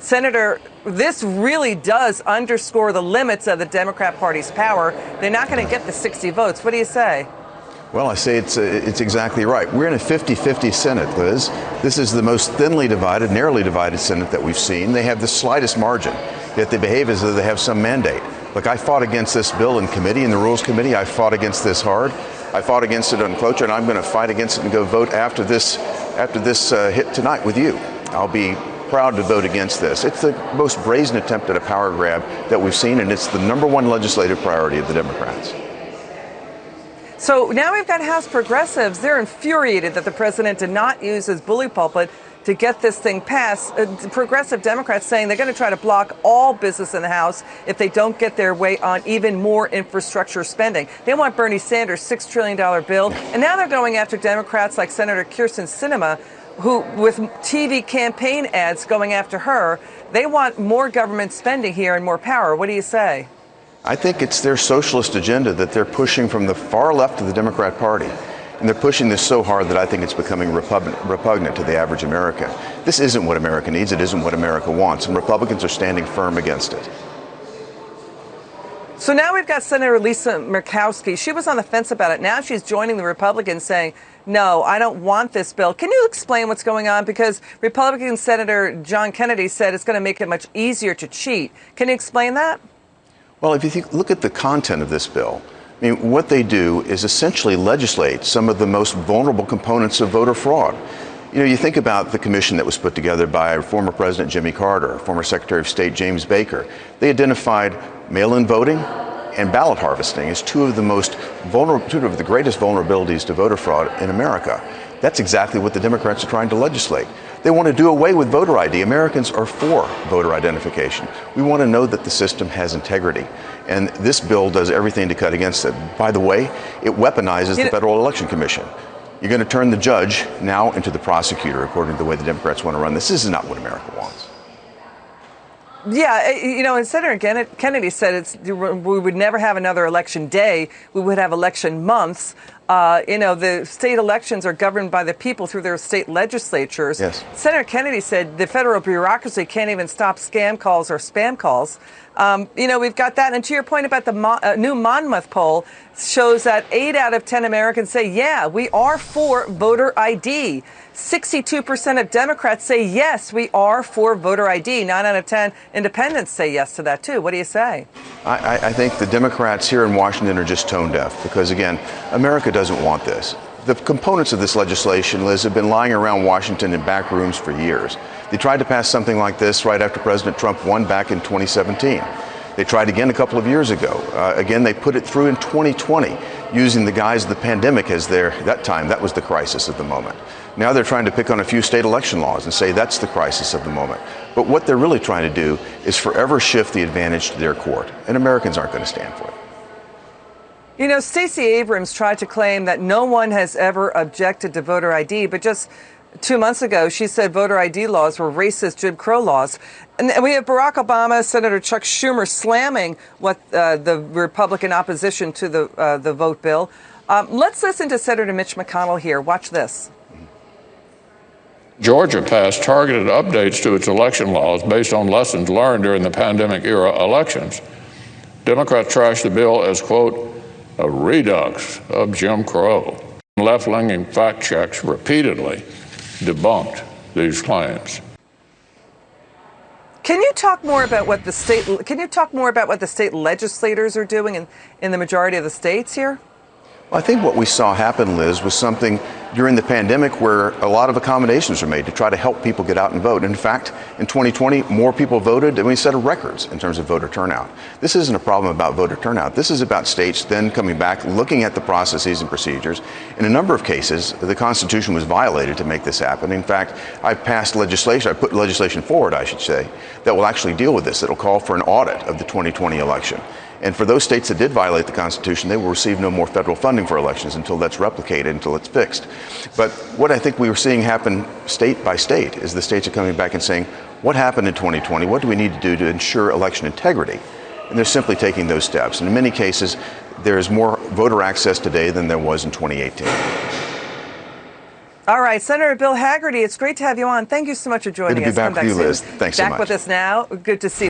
Senator, this really does underscore the limits of the Democrat Party's power. They're not going to get the 60 votes. What do you say? Well, I say it's exactly right. We're in a 50-50 Senate, Liz. This is the most thinly divided, narrowly divided Senate that we've seen. They have the slightest margin, yet they behave as though they have some mandate. Look, I fought against this bill in committee, in the Rules Committee. I fought against this hard. I fought against it on cloture, and I'm going to fight against it and go vote after this hit tonight with you. I'll be proud to vote against this. It's the most brazen attempt at a power grab that we've seen, and it's the #1 legislative priority of the Democrats. So now we've got House progressives. They're infuriated that the president did not use his bully pulpit to get this thing passed. Progressive Democrats saying they're going to try to block all business in the House if they don't get their way on even more infrastructure spending. They want Bernie Sanders' $6 trillion bill. And now they're going after Democrats like Senator Kyrsten Sinema, who, with TV campaign ads going after her, they want more government spending here and more power. What do you say? I think it's their socialist agenda that they're pushing from the far left of the Democrat Party. And they're pushing this so hard that I think it's becoming repugnant to the average American. This isn't what America needs. It isn't what America wants. And Republicans are standing firm against it. So now we've got Senator Liz MacDonald. She was on the fence about it. Now she's joining the Republicans saying, no, I don't want this bill. Can you explain what's going on? Because Republican Senator John Kennedy said it's going to make it much easier to cheat. Can you explain that? Well, if you look at the content of this bill, I mean, what they do is essentially legislate some of the most vulnerable components of voter fraud. You know, you think about the commission that was put together by former President Jimmy Carter, former Secretary of State James Baker. They identified mail-in voting and ballot harvesting as two of the greatest vulnerabilities to voter fraud in America. That's exactly what the Democrats are trying to legislate. They want to do away with voter ID. Americans are for voter identification. We want to know that the system has integrity. And this bill does everything to cut against it. By the way, it weaponizes the Federal Election Commission. You're going to turn the judge now into the prosecutor, according to the way the Democrats want to run this. This is not what America wants. Yeah, you know, and Senator Kennedy said we would never have another election day. We would have election months. You know, the state elections are governed by the people through their state legislatures. Yes. Senator Kennedy said the federal bureaucracy can't even stop scam calls or spam calls. You know, we've got that. And to your point about the new Monmouth poll shows that 8 out of 10 Americans say, yeah, we are for voter ID. 62% of Democrats say, yes, we are for voter ID. 9 out of 10 independents say yes to that, too. What do you say? I think the Democrats here in Washington are just tone deaf because, again, America doesn't want this. The components of this legislation, Liz, have been lying around Washington in back rooms for years. They tried to pass something like this right after President Trump won back in 2017. They tried again a couple of years ago. Again, they put it through in 2020 using the guise of the pandemic as that was the crisis of the moment. Now they're trying to pick on a few state election laws and say that's the crisis of the moment. But what they're really trying to do is forever shift the advantage to their court, and Americans aren't going to stand for it. You know, Stacey Abrams tried to claim that no one has ever objected to voter ID, but just 2 months ago, she said voter ID laws were racist Jim Crow laws. And we have Barack Obama, Senator Chuck Schumer slamming what the Republican opposition to the vote bill. Let's listen to Senator Mitch McConnell here. Watch this. Georgia passed targeted updates to its election laws based on lessons learned during the pandemic-era elections. Democrats trashed the bill as, quote, a redux of Jim Crow. Left-leaning fact checks repeatedly debunked these claims. Can you talk more about what the state legislators are doing in the majority of the states here? Well, I think what we saw happen, Liz, was something during the pandemic where a lot of accommodations were made to try to help people get out and vote. In fact, in 2020, more people voted and we set records in terms of voter turnout. This isn't a problem about voter turnout. This is about states then coming back, looking at the processes and procedures. In a number of cases, the Constitution was violated to make this happen. In fact, I put legislation forward, I should say, that will actually deal with this. It'll call for an audit of the 2020 election. And for those states that did violate the Constitution, they will receive no more federal funding for elections until that's replicated, until it's fixed. But what I think we were seeing happen state by state is the states are coming back and saying, what happened in 2020? What do we need to do to ensure election integrity? And they're simply taking those steps. And in many cases, there is more voter access today than there was in 2018. All right, Senator Bill Hagerty, it's great to have you on. Thank you so much for joining us. Good to be back with you, Liz. Thanks so much. Back with us now. Good to see you.